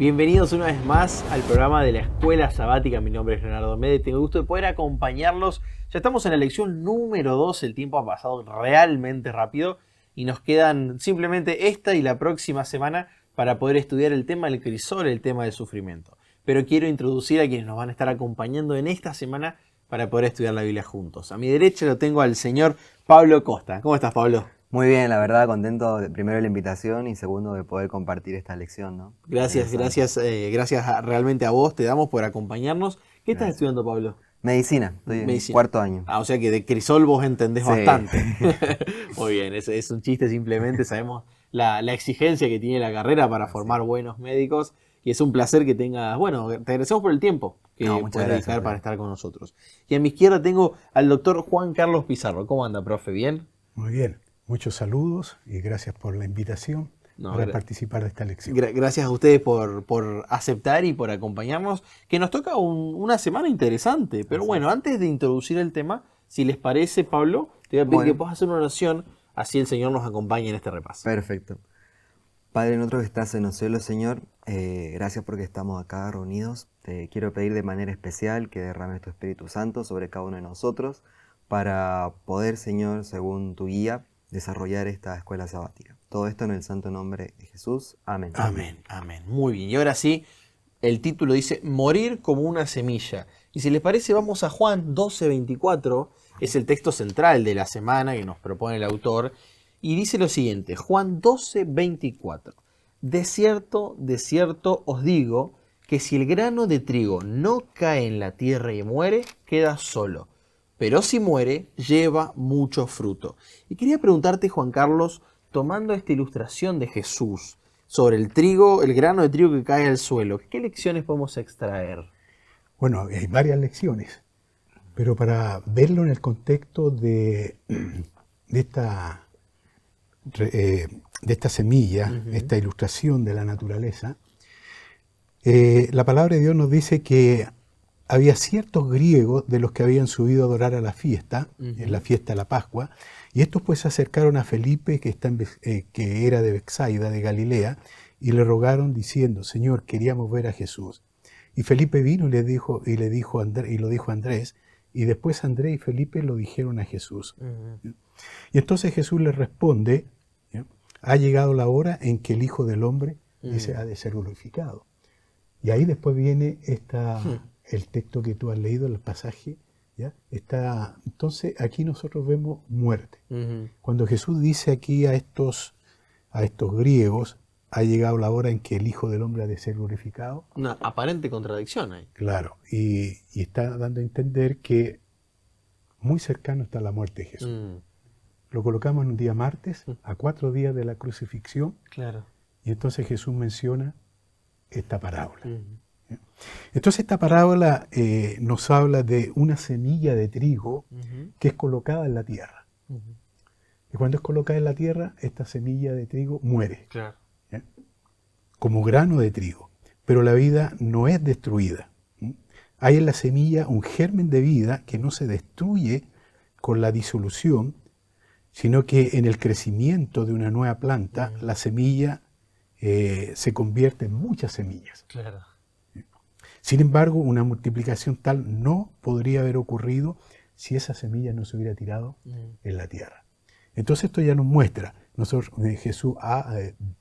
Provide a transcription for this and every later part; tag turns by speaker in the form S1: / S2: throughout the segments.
S1: Bienvenidos una vez más al programa de la Escuela Sabática. Mi nombre es Leonardo Mede. Tengo el gusto de poder acompañarlos. Ya estamos en la lección número 2. El tiempo ha pasado realmente rápido y nos quedan simplemente esta y la próxima semana para poder estudiar el tema del crisol, el tema del sufrimiento. Pero quiero introducir a quienes nos van a estar acompañando en esta semana para poder estudiar la Biblia juntos. A mi derecha lo tengo al señor Pablo Costa. ¿Cómo estás, Pablo?
S2: Muy bien, la verdad, contento primero de la invitación y segundo de poder compartir esta lección, ¿no?
S1: Gracias realmente a vos, te damos por acompañarnos. ¿Qué estás
S2: Gracias.
S1: estudiando, Pablo?
S2: Medicina, estoy en
S1: Medicina.
S2: cuarto año.
S1: O sea que de crisol vos entendés
S2: Sí.
S1: bastante. Muy bien, es un chiste simplemente, sabemos la exigencia que tiene la carrera para formar buenos médicos y es un placer que tengas, bueno, te agradecemos por el tiempo que
S2: Muchas
S1: puedes
S2: gracias,
S1: dedicar para estar con nosotros. Y a mi izquierda tengo al doctor Juan Carlos Pizarro. ¿Cómo anda, profe? ¿Bien?
S3: Muy bien, muchos saludos y gracias por la invitación para participar de esta lección.
S1: Gracias a ustedes por aceptar y por acompañarnos, que nos toca una semana interesante. Pero bueno, antes de introducir el tema, si les parece, Pablo, te voy a pedir que puedas hacer una oración, así el Señor nos acompaña en este repaso.
S2: Perfecto. Padre nuestro que estás en los cielos, Señor, gracias porque estamos acá reunidos. Te quiero pedir de manera especial que derrames tu Espíritu Santo sobre cada uno de nosotros para poder, Señor, según tu guía, desarrollar esta escuela sabática. Todo esto en el santo nombre de Jesús. Amén.
S1: Amén, amén. Muy bien. Y ahora sí, el título dice, morir como una semilla. Y si les parece, vamos a Juan 12:24. Es el texto central de la semana que nos propone el autor. Y dice lo siguiente, Juan 12:24. De cierto os digo que si el grano de trigo no cae en la tierra y muere, queda solo. Pero si muere, lleva mucho fruto. Y quería preguntarte, Juan Carlos, tomando esta ilustración de Jesús sobre el trigo, el grano de trigo que cae al suelo, ¿qué lecciones podemos extraer?
S3: Bueno, hay varias lecciones, pero para verlo en el contexto de esta semilla, esta ilustración de la naturaleza, la palabra de Dios nos dice que había ciertos griegos de los que habían subido a adorar a la fiesta, en la fiesta de la Pascua, y estos pues se acercaron a Felipe, que era de Betsaida, de Galilea, y le rogaron diciendo, Señor, queríamos ver a Jesús. Y Felipe vino y lo dijo a Andrés, y después Andrés y Felipe lo dijeron a Jesús. Y entonces Jesús les responde, ¿ya? Ha llegado la hora en que el Hijo del Hombre, dice, ha de ser glorificado. Y ahí después viene el texto que tú has leído, el pasaje, ¿ya? Entonces aquí nosotros vemos muerte. Cuando Jesús dice aquí a estos griegos, ha llegado la hora en que el Hijo del Hombre ha de ser glorificado.
S1: Una aparente contradicción ahí.
S3: Claro, y está dando a entender que muy cercano está la muerte de Jesús. Lo colocamos en un día martes, a 4 días de la crucifixión,
S1: Claro.
S3: y entonces Jesús menciona esta parábola. Entonces esta parábola nos habla de una semilla de trigo que es colocada en la tierra. Y cuando es colocada en la tierra, esta semilla de trigo muere.
S1: Claro.
S3: Como grano de trigo. Pero la vida no es destruida. Hay en la semilla un germen de vida que no se destruye con la disolución, sino que en el crecimiento de una nueva planta, la semilla se convierte en muchas semillas.
S1: Claro.
S3: Sin embargo, una multiplicación tal no podría haber ocurrido si esa semilla no se hubiera tirado en la tierra. Entonces esto ya nos muestra, Jesús,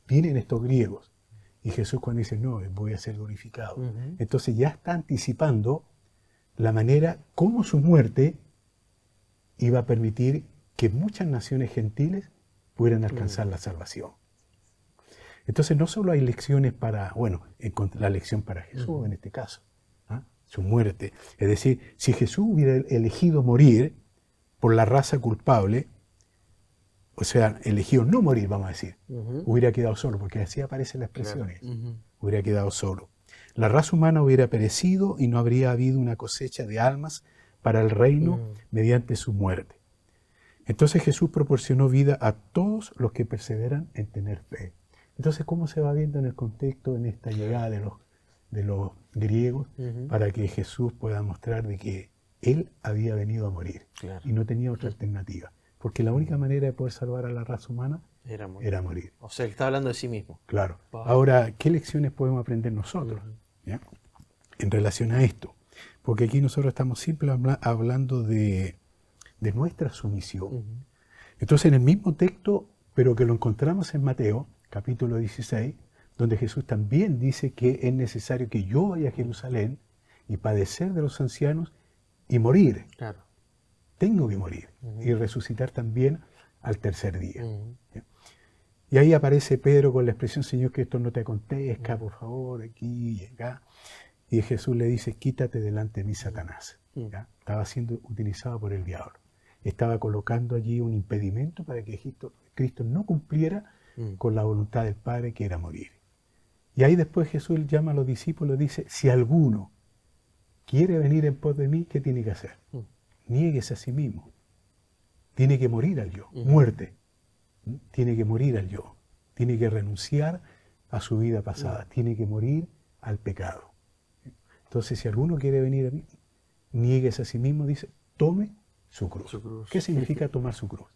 S3: vienen estos griegos, y Jesús cuando dice, no, voy a ser glorificado. Entonces ya está anticipando la manera como su muerte iba a permitir que muchas naciones gentiles pudieran alcanzar la salvación. Entonces no solo hay lecciones la lección para Jesús en este caso, su muerte. Es decir, si Jesús hubiera elegido morir por la raza culpable, o sea, elegido no morir, vamos a decir, hubiera quedado solo, porque así aparecen las expresiones, hubiera quedado solo. La raza humana hubiera perecido y no habría habido una cosecha de almas para el reino mediante su muerte. Entonces Jesús proporcionó vida a todos los que perseveran en tener fe. Entonces, ¿cómo se va viendo en el contexto, en esta llegada de los griegos, para que Jesús pueda mostrar de que Él había venido a morir y no tenía otra alternativa? porque la única manera de poder salvar a la raza humana
S1: Era morir.
S3: era morir.
S1: O sea, que está hablando de sí mismo.
S3: Claro.
S1: Wow.
S3: Ahora, ¿qué lecciones podemos aprender nosotros ¿ya? En relación a esto? Porque aquí nosotros estamos siempre hablando de nuestra sumisión. Entonces, en el mismo texto, pero que lo encontramos en Mateo, capítulo 16, donde Jesús también dice que es necesario que yo vaya a Jerusalén y padecer de los ancianos y morir.
S1: Claro.
S3: Tengo que morir y resucitar también al tercer día. Y ahí aparece Pedro con la expresión, Señor, que esto no te acontezca, por favor, aquí y acá. Y Jesús le dice, quítate delante de mí, Satanás. ¿Ya? Estaba siendo utilizado por el diablo. Estaba colocando allí un impedimento para que Cristo no cumpliera con la voluntad del Padre, que era morir. Y ahí después Jesús llama a los discípulos y dice, si alguno quiere venir en pos de mí, ¿qué tiene que hacer? Niéguese a sí mismo. Tiene que morir al yo, muerte. Tiene que morir al yo. Tiene que renunciar a su vida pasada. Tiene que morir al pecado. Entonces, si alguno quiere venir a mí, niéguese a sí mismo, dice, tome su cruz. ¿Qué significa tomar su cruz?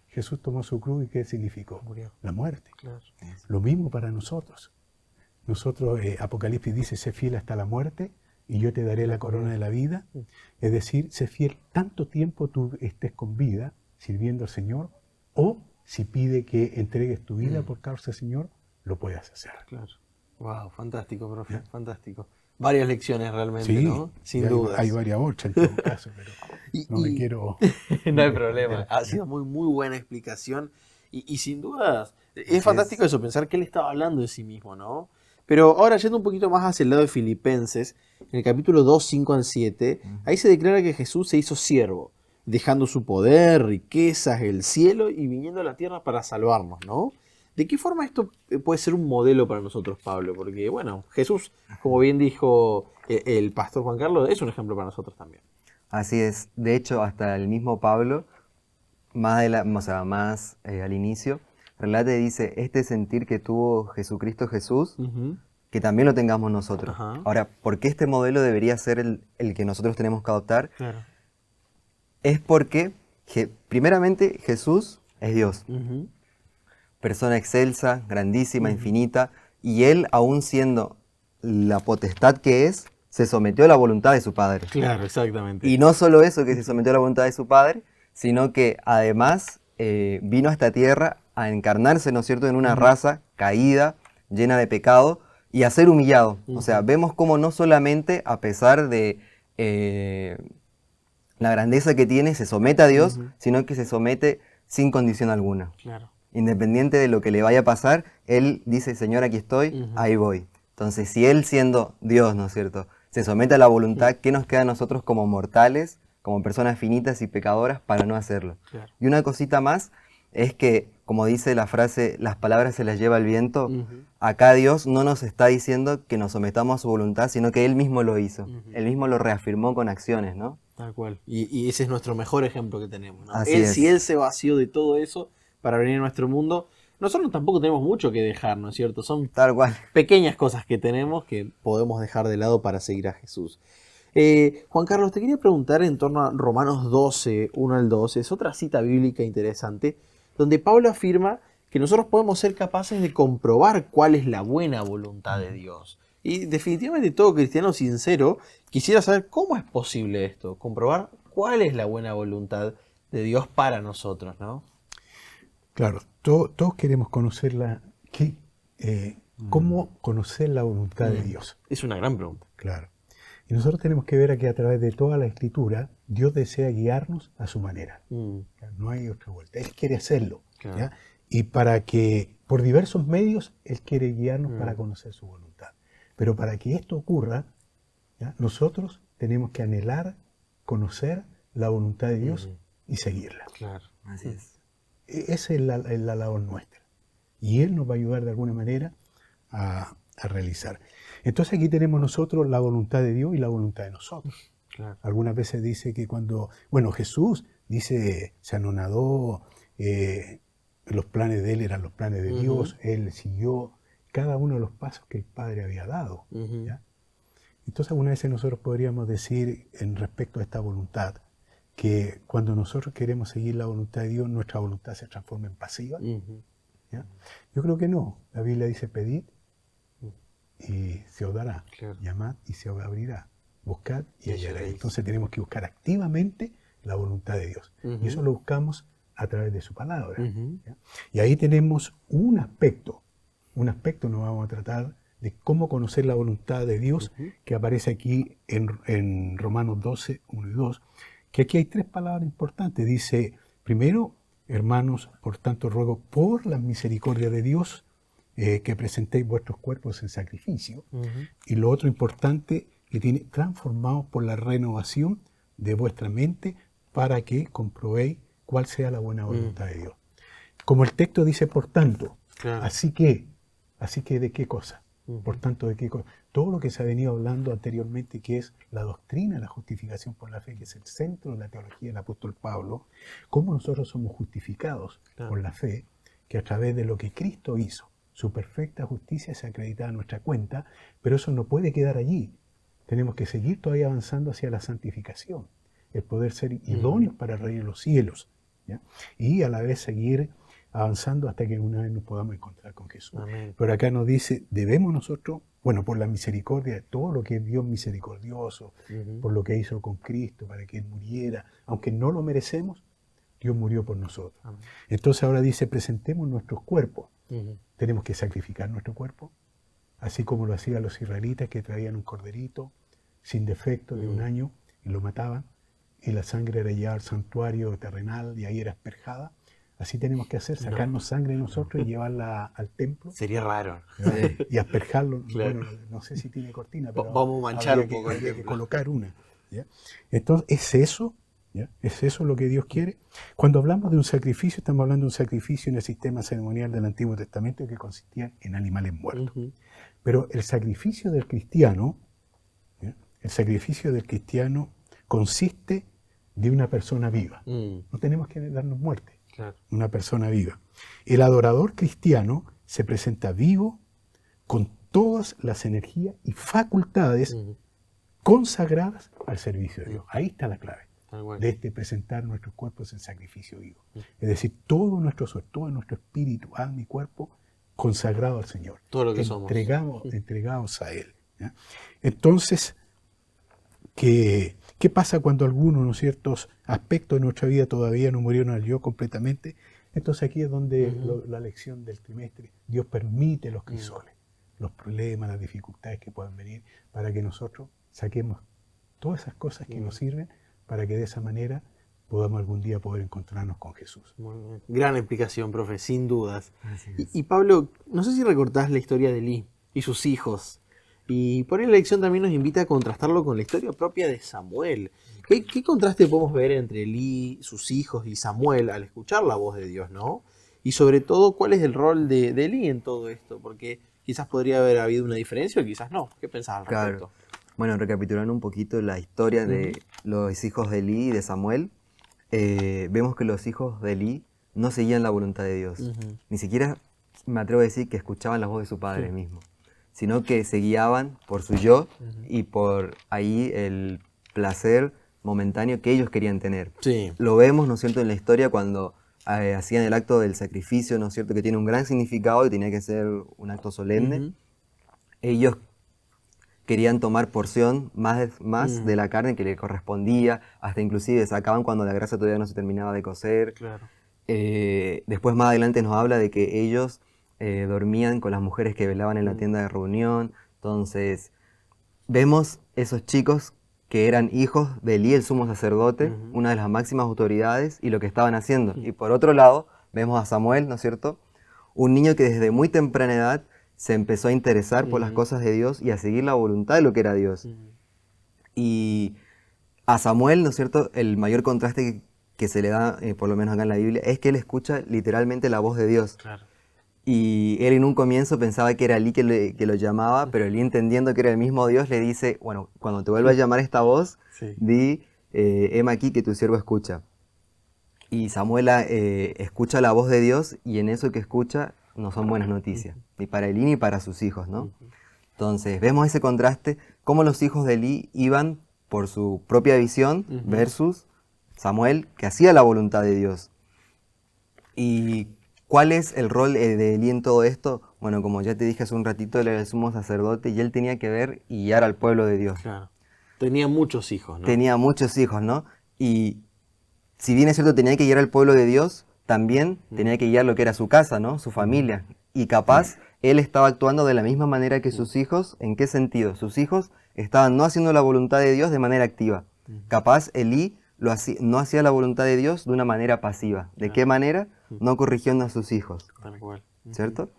S3: Jesús tomó su cruz y ¿qué significó?
S1: Murió.
S3: La muerte.
S1: Claro.
S3: Lo mismo para nosotros. Nosotros, Apocalipsis dice, sé fiel hasta la muerte y yo te daré la corona de la vida. Es decir, sé fiel tanto tiempo tú estés con vida, sirviendo al Señor, o si pide que entregues tu vida por causa del Señor, lo puedas hacer.
S1: Claro. Wow, fantástico, profe, fantástico. Varias lecciones realmente,
S3: Sí,
S1: ¿no? Sin
S3: hay,
S1: dudas.
S3: hay varias otras en todo caso, pero no me quiero...
S1: No hay problema. Ha sido muy buena explicación. Y sin dudas, es fantástico eso, pensar que él estaba hablando de sí mismo, ¿no? Pero ahora, yendo un poquito más hacia el lado de Filipenses, en el capítulo 2, 5 al 7, ahí se declara que Jesús se hizo siervo, dejando su poder, riquezas, el cielo y viniendo a la tierra para salvarnos, ¿no? ¿De qué forma esto puede ser un modelo para nosotros, Pablo? Porque, bueno, Jesús, como bien dijo el pastor Juan Carlos, es un ejemplo para nosotros también.
S2: Así es. De hecho, hasta el mismo Pablo, más al inicio, relata y dice, este sentir que tuvo Jesucristo Jesús, que también lo tengamos nosotros.
S1: Ajá.
S2: Ahora, ¿por qué este modelo debería ser el que nosotros tenemos que adoptar?
S1: Claro.
S2: Es porque, primeramente, Jesús es Dios. Persona excelsa, grandísima, infinita, y Él, aún siendo la potestad que es, se sometió a la voluntad de su Padre.
S1: Claro, exactamente.
S2: Y no solo eso, que se sometió a la voluntad de su Padre, sino que además vino a esta tierra a encarnarse, ¿no es cierto?, en una raza caída, llena de pecado, y a ser humillado. O sea, vemos cómo no solamente, a pesar de la grandeza que tiene, se somete a Dios, sino que se somete sin condición alguna.
S1: Claro.
S2: Independiente de lo que le vaya a pasar, Él dice, Señor, aquí estoy, ahí voy. Entonces, si Él siendo Dios, ¿no es cierto?, se somete a la voluntad, ¿qué nos queda a nosotros como mortales, como personas finitas y pecadoras, para no hacerlo?
S1: Claro.
S2: Y una cosita más es que, como dice la frase, las palabras se las lleva el viento, acá Dios no nos está diciendo que nos sometamos a su voluntad, sino que Él mismo lo hizo. Él mismo lo reafirmó con acciones, ¿no?
S1: Tal cual. Y ese es nuestro mejor ejemplo que tenemos, ¿no?
S2: Así
S1: Él,
S2: es.
S1: si Él se vació de todo eso para venir a nuestro mundo, nosotros tampoco tenemos mucho que dejar, ¿no es cierto? Son
S2: Tal cual.
S1: pequeñas cosas que tenemos que podemos dejar de lado para seguir a Jesús. Juan Carlos, te quería preguntar en torno a Romanos 12, 1 al 12, es otra cita bíblica interesante, donde Pablo afirma que nosotros podemos ser capaces de comprobar cuál es la buena voluntad de Dios. Y definitivamente todo cristiano sincero quisiera saber cómo es posible esto, comprobar cuál es la buena voluntad de Dios para nosotros, ¿no?
S3: Claro, todos queremos conocer cómo conocer la voluntad de Dios.
S1: Es una gran pregunta.
S3: Claro. Y nosotros tenemos que ver que a través de toda la Escritura, Dios desea guiarnos a su manera. No hay otra vuelta. Él quiere hacerlo.
S1: Claro.
S3: ¿Ya? Y para que, por diversos medios, Él quiere guiarnos para conocer su voluntad. Pero para que esto ocurra, ¿ya?, nosotros tenemos que anhelar, conocer la voluntad de Dios y seguirla.
S1: Claro.
S2: Así es.
S3: Esa es la labor nuestra. Y Él nos va a ayudar de alguna manera a realizar. Entonces aquí tenemos nosotros la voluntad de Dios y la voluntad de nosotros.
S1: Claro.
S3: Algunas veces dice que cuando, Jesús dice, se anonadó, los planes de Él eran los planes de Dios, Él siguió cada uno de los pasos que el Padre había dado. ¿Ya? Entonces algunas veces nosotros podríamos decir en respecto a esta voluntad, que cuando nosotros queremos seguir la voluntad de Dios, nuestra voluntad se transforma en pasiva. ¿Ya? Yo creo que no. La Biblia dice: pedid y se os dará,
S1: Claro.
S3: llamad y se os abrirá, buscad y
S1: Y
S3: hallaréis.
S1: hallaréis.
S3: Entonces tenemos que buscar activamente la voluntad de Dios. Y eso lo buscamos a través de su palabra. ¿Ya? Y ahí tenemos un aspecto nos vamos a tratar de cómo conocer la voluntad de Dios, que aparece aquí en Romanos 12, 1 y 2, que aquí hay 3 palabras importantes. Dice, primero, hermanos, por tanto ruego por la misericordia de Dios, que presentéis vuestros cuerpos en sacrificio. Y lo otro importante, que tiene transformados por la renovación de vuestra mente para que comprobéis cuál sea la buena voluntad de Dios. Como el texto dice, por tanto,
S1: Claro.
S3: así que ¿de qué cosa? Por tanto, ¿de qué cosa? Todo lo que se ha venido hablando anteriormente, que es la doctrina de la justificación por la fe, que es el centro de la teología del apóstol Pablo, cómo nosotros somos justificados por la fe, que a través de lo que Cristo hizo, su perfecta justicia se acredita a nuestra cuenta, pero eso no puede quedar allí. Tenemos que seguir todavía avanzando hacia la santificación, el poder ser idóneos para el reino de los cielos, ¿ya? Y a la vez seguir avanzando hasta que una vez nos podamos encontrar con Jesús.
S1: Amén.
S3: Pero acá nos dice, debemos nosotros, bueno, por la misericordia de todo lo que es Dios misericordioso, por lo que hizo con Cristo, para que Él muriera, aunque no lo merecemos, Dios murió por nosotros.
S1: Amén.
S3: Entonces ahora dice, presentemos nuestros cuerpos. Tenemos que sacrificar nuestro cuerpo, así como lo hacían los israelitas, que traían un corderito sin defecto de 1 año y lo mataban, y la sangre era llevada al santuario terrenal y ahí era asperjada. Así tenemos que hacer, sacarnos sangre de nosotros y llevarla al templo.
S1: Sería raro.
S3: Y asperjarlo.
S1: Claro.
S3: Bueno, no sé si tiene cortina, pero
S1: Vamos a manchar
S3: habría
S1: un poco el
S3: habría que
S1: templo.
S3: colocar una. ¿Ya? Entonces, ¿es eso? ¿Ya? ¿Es eso lo que Dios quiere? Cuando hablamos de un sacrificio, estamos hablando de un sacrificio en el sistema ceremonial del Antiguo Testamento que consistía en animales muertos. Pero el sacrificio del cristiano, ¿ya? El sacrificio del cristiano consiste de una persona viva. No tenemos que darnos muerte.
S1: Claro.
S3: Una persona viva. El adorador cristiano se presenta vivo con todas las energías y facultades consagradas al servicio de Dios. Ahí está la clave de presentar nuestros cuerpos en sacrificio vivo. Es decir, todo nuestro ser, todo nuestro espíritu, alma y cuerpo consagrado al Señor.
S1: Todo lo que somos.
S3: Entregados a Él. ¿Ya? Entonces, ¿qué pasa cuando algunos, ¿no, ciertos aspectos de nuestra vida todavía no murieron al yo completamente? Entonces aquí es donde la lección del trimestre, Dios permite los crisoles, los problemas, las dificultades que puedan venir, para que nosotros saquemos todas esas cosas que nos sirven, para que de esa manera podamos algún día poder encontrarnos con Jesús.
S1: Muy bien. Gran explicación, profe, sin dudas.
S2: Así es.
S1: Y Pablo, no sé si recordás la historia de Elí y sus hijos. Y por ahí la lección también nos invita a contrastarlo con la historia propia de Samuel. ¿Qué contraste podemos ver entre Elí, sus hijos y Samuel al escuchar la voz de Dios, no? Y sobre todo, ¿cuál es el rol de Elí en todo esto? Porque quizás podría haber habido una diferencia o quizás no. ¿Qué pensás al respecto?
S2: Claro. Bueno, recapitulando un poquito la historia de los hijos de Elí y de Samuel, vemos que los hijos de Elí no seguían la voluntad de Dios. Ni siquiera me atrevo a decir que escuchaban la voz de su padre mismo, sino que se guiaban por su yo y por ahí el placer momentáneo que ellos querían tener.
S1: Sí.
S2: Lo vemos, ¿no es cierto?, en la historia cuando hacían el acto del sacrificio, ¿no es cierto?, que tiene un gran significado y tenía que ser un acto solemne. Ellos querían tomar porción más de la carne que le correspondía, hasta inclusive sacaban cuando la grasa todavía no se terminaba de cocer.
S1: Claro.
S2: Después más adelante nos habla de que ellos dormían con las mujeres que velaban en la tienda de reunión. Entonces vemos esos chicos que eran hijos de Elí, el sumo sacerdote, una de las máximas autoridades, y lo que estaban haciendo. Y por otro lado vemos a Samuel, ¿no es cierto?, un niño que desde muy temprana edad se empezó a interesar por las cosas de Dios y a seguir la voluntad de lo que era Dios. Y a Samuel, ¿no es cierto?, el mayor contraste que se le da, por lo menos acá en la Biblia, es que él escucha literalmente la voz de Dios.
S1: Claro.
S2: Y él en un comienzo pensaba que era Elí que lo llamaba, pero Elí, entendiendo que era el mismo Dios, le dice, bueno, cuando te vuelva a llamar esta voz, di, heme aquí que tu siervo escucha. Y Samuel escucha la voz de Dios, y en eso que escucha no son buenas noticias, ni para Elí ni para sus hijos, ¿no? Entonces vemos ese contraste, cómo los hijos de Elí iban por su propia visión versus Samuel, que hacía la voluntad de Dios. ¿Y cuál es el rol de Elí en todo esto? Bueno, como ya te dije hace un ratito, él era el sumo sacerdote y él tenía que ver y guiar al pueblo de Dios.
S1: Claro. Tenía muchos hijos, ¿no?
S2: Tenía muchos hijos, ¿no? Y si bien es cierto, tenía que guiar al pueblo de Dios, también tenía que guiar lo que era su casa, ¿no? Su familia. Y capaz él estaba actuando de la misma manera que sus hijos. ¿En qué sentido? Sus hijos estaban no haciendo la voluntad de Dios de manera activa. Capaz Elí no hacía la voluntad de Dios de una manera pasiva. ¿De qué manera? No corrigiendo a sus hijos.
S1: Tal cual.
S2: ¿Cierto?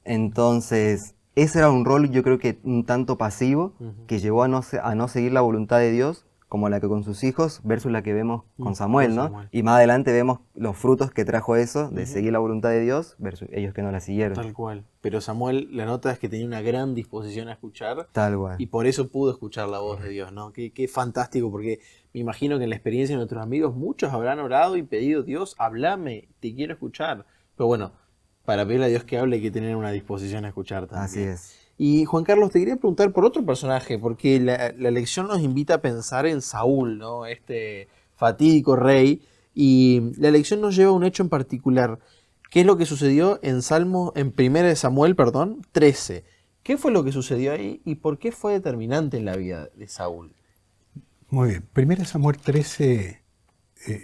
S2: Entonces, ese era un rol, yo creo que un tanto pasivo, que llevó a no seguir la voluntad de Dios, como la que con sus hijos, versus la que vemos con Samuel, ¿no?
S1: Samuel.
S2: Y más adelante vemos los frutos que trajo eso, de seguir la voluntad de Dios, versus ellos que no la siguieron.
S1: Tal cual. Pero Samuel, la nota es que tenía una gran disposición a escuchar.
S2: Tal cual.
S1: Y por eso pudo escuchar la voz de Dios, ¿no? Qué fantástico, porque me imagino que en la experiencia de nuestros amigos, muchos habrán orado y pedido, Dios, háblame, te quiero escuchar. Pero bueno, para pedirle a Dios que hable hay que tener una disposición a escuchar también.
S2: Así es.
S1: Y Juan Carlos, te quería preguntar por otro personaje, porque la lección nos invita a pensar en Saúl, ¿no? Este fatídico rey, y la lección nos lleva a un hecho en particular. ¿Qué es lo que sucedió en 1 Samuel, 13? ¿Qué fue lo que sucedió ahí y por qué fue determinante en la vida de Saúl?
S3: Muy bien. 1 Samuel 13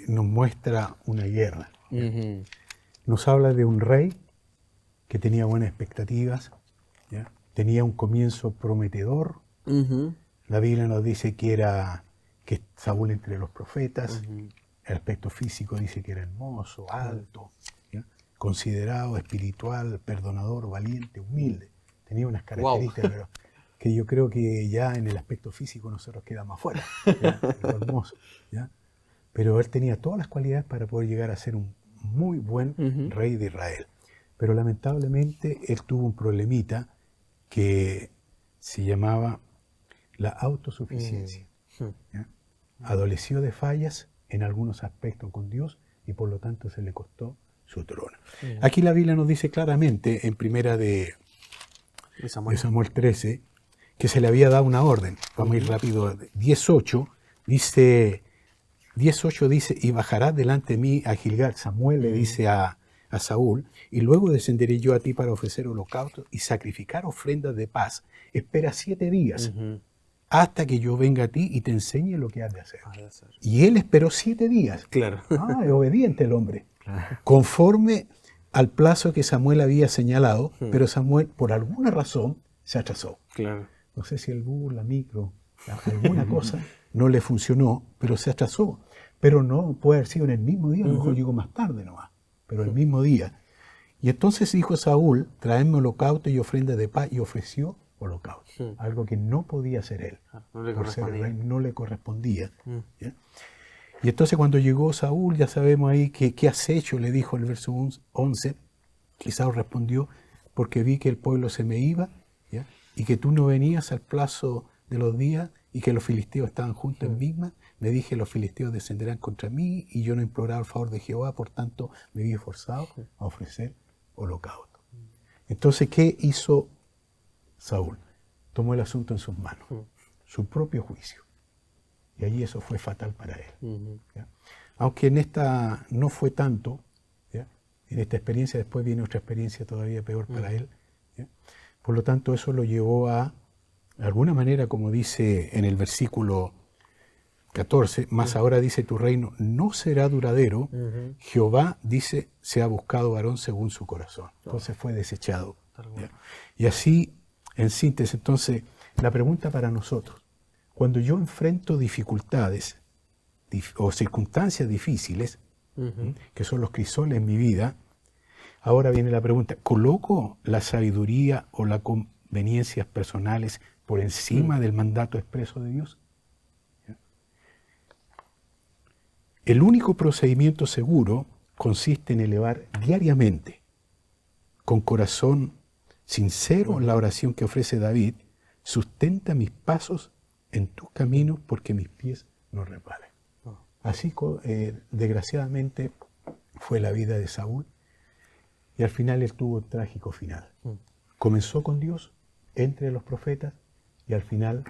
S3: nos muestra una guerra.
S1: Ujú.
S3: Nos habla de un rey que tenía buenas expectativas, ¿ya? Tenía un comienzo prometedor.
S1: Ujú.
S3: La Biblia nos dice que Saúl entre los profetas.
S1: Ujú.
S3: El aspecto físico dice que era hermoso, alto, ¿ya? Considerado, espiritual, perdonador, valiente, humilde. Tenía unas características pero que yo creo que ya en el aspecto físico nosotros quedamos fuera. ¿Ya? Lo hermoso, ¿ya? Pero él tenía todas las cualidades para poder llegar a ser un muy buen rey de Israel. Pero lamentablemente él tuvo un problemita que se llamaba la autosuficiencia. ¿Ya? Adoleció de fallas en algunos aspectos con Dios y por lo tanto se le costó su trono. Aquí la Biblia nos dice claramente en primera de Samuel 13 que se le había dado una orden. Vamos a ir rápido. 10:8 dice, y bajará delante de mí a Gilgal. Samuel le dice a Saúl, y luego descenderé yo a ti para ofrecer holocaustos y sacrificar ofrendas de paz. Espera 7 días hasta que yo venga a ti y te enseñe lo que has de hacer. Y él esperó 7 días.
S1: Claro.
S3: Es obediente el hombre. Conforme al plazo que Samuel había señalado, pero Samuel, por alguna razón, se atrasó.
S1: Claro.
S3: No sé si el bus, la micro, alguna cosa no le funcionó, pero se atrasó. Pero no puede haber sido en el mismo día, a lo mejor llegó más tarde nomás, pero el mismo día. Y entonces dijo Saúl, traedme holocausto y ofrenda de paz, y ofreció holocausto, algo que no podía hacer él, por ser el rey, no le correspondía. ¿Ya? Y entonces cuando llegó Saúl, ya sabemos ahí que ¿qué has hecho? Le dijo el verso 11, y Saúl respondió, porque vi que el pueblo se me iba, ¿ya? Y que tú no venías al plazo de los días, y que los filisteos estaban juntos en Misma. Me dije, los filisteos descenderán contra mí, y yo no imploraba el favor de Jehová, por tanto me vi forzado a ofrecer holocausto. Entonces, ¿qué hizo Saúl? Tomó el asunto en sus manos, su propio juicio. Y allí eso fue fatal para él. ¿Ya? Aunque en esta no fue tanto, ¿ya? En esta experiencia después viene otra experiencia todavía peor para él. ¿Ya? Por lo tanto, eso lo llevó de alguna manera, como dice en el versículo 14, más ahora dice tu reino no será duradero. Jehová dice, se ha buscado varón según su corazón. Entonces fue desechado. ¿Ya? Y así, en síntesis, entonces, la pregunta para nosotros, cuando yo enfrento dificultades o circunstancias difíciles, que son los crisoles en mi vida, ahora viene la pregunta, ¿coloco la sabiduría o las conveniencias personales por encima del mandato expreso de Dios? ¿Ya? El único procedimiento seguro consiste en elevar diariamente, con corazón sincero, la oración que ofrece David, sustenta mis pasos en tus caminos porque mis pies no resbalen. Así, desgraciadamente, fue la vida de Saúl y al final él tuvo un trágico final. Comenzó con Dios, entre los profetas, y al final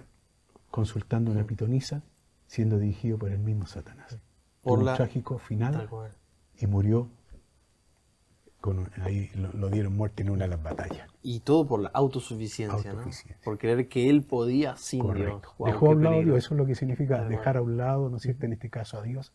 S3: consultando una pitonisa, siendo dirigido por el mismo Satanás.
S1: Por
S3: tuvo
S1: la-
S3: un trágico
S1: Tal
S3: final
S1: cual.
S3: y murió, ahí lo dieron muerte en una de las batallas.
S1: Y todo por la autosuficiencia,
S3: Autosuficiencia.
S1: ¿no? Por creer que él podía sin Dios.
S3: Correcto.
S1: Guau,
S3: Dejó a
S1: qué
S3: un lado a
S1: peligro.
S3: Dios, eso es lo que significa
S1: Tal
S3: dejar
S1: cual.
S3: a un lado, ¿no es cierto? En este caso a Dios.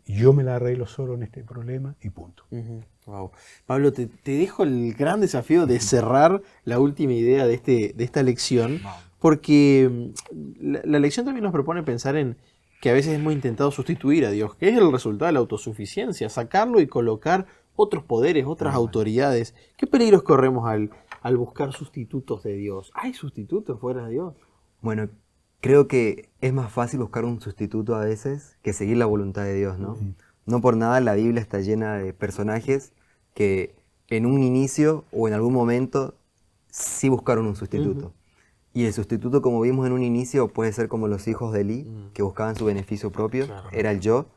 S3: Yo me la arreglo solo en este problema y punto.
S1: Ujú. Wow. Pablo, te dejo el gran desafío de cerrar la última idea de esta lección, porque la lección también nos propone pensar en que a veces hemos intentado sustituir a Dios, que es el resultado de la autosuficiencia, sacarlo y colocar otros poderes, otras autoridades. ¿Qué peligros corremos al buscar sustitutos de Dios? ¿Hay sustitutos fuera de Dios?
S2: Bueno, creo que es más fácil buscar un sustituto a veces que seguir la voluntad de Dios, ¿no? No por nada la Biblia está llena de personajes que en un inicio o en algún momento sí buscaron un sustituto. Y el sustituto, como vimos en un inicio, puede ser como los hijos de Elí, que buscaban su beneficio propio,
S1: Claro.
S2: era el yo,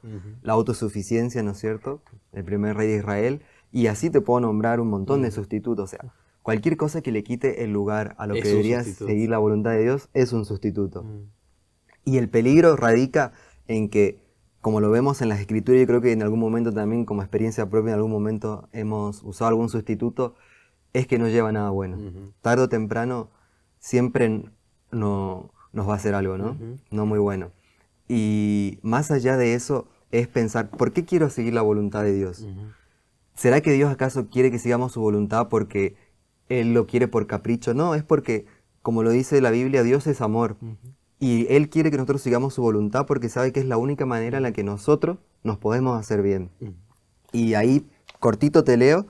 S2: la autosuficiencia, ¿no es cierto? El primer rey de Israel. Y así te puedo nombrar un montón de sustitutos. O sea, cualquier cosa que le quite el lugar a lo
S1: Es
S2: que
S1: un
S2: debería
S1: sustituto.
S2: seguir la voluntad de Dios es un sustituto. Y el peligro radica en que, como lo vemos en las escrituras, yo creo que en algún momento también, como experiencia propia, en algún momento hemos usado algún sustituto, es que no lleva a nada bueno. Tarde o temprano siempre nos va a hacer algo, ¿no? No muy bueno. Y más allá de eso es pensar, ¿por qué quiero seguir la voluntad de Dios? ¿Será que Dios acaso quiere que sigamos su voluntad porque Él lo quiere por capricho? No, es porque, como lo dice la Biblia, Dios es amor. Y Él quiere que nosotros sigamos su voluntad porque sabe que es la única manera en la que nosotros nos podemos hacer bien. Y ahí, cortito te leo,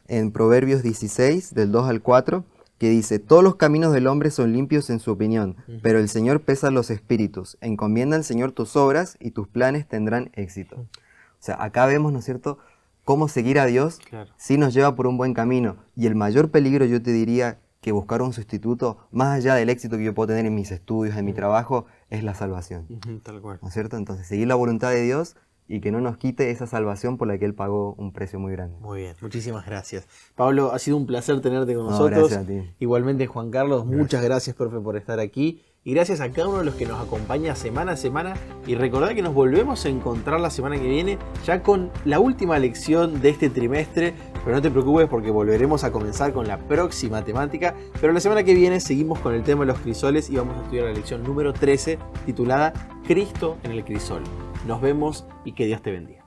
S2: en Proverbios 16, del 2 al 4, que dice, todos los caminos del hombre son limpios en su opinión, pero el Señor pesa los espíritus. Encomienda al Señor tus obras y tus planes tendrán éxito. O sea, acá vemos, ¿no es cierto?, cómo seguir a Dios
S1: Claro.
S2: sí nos lleva por un buen camino. Y el mayor peligro, yo te diría, que buscar un sustituto, más allá del éxito que yo puedo tener en mis estudios, en mi trabajo, es la salvación.
S1: Tal cual.
S2: ¿No es cierto? Entonces, seguir la voluntad de Dios y que no nos quite esa salvación por la que Él pagó un precio muy grande.
S1: Muy bien, muchísimas gracias. Pablo, ha sido un placer tenerte con
S2: No,
S1: nosotros.
S2: gracias a ti.
S1: Igualmente, Juan Carlos, muchas gracias, profe, por estar aquí. Y gracias a cada uno de los que nos acompaña semana a semana. Y recordad que nos volvemos a encontrar la semana que viene ya con la última lección de este trimestre. Pero no te preocupes porque volveremos a comenzar con la próxima temática. Pero la semana que viene seguimos con el tema de los crisoles y vamos a estudiar la lección número 13 titulada Cristo en el crisol. Nos vemos y que Dios te bendiga.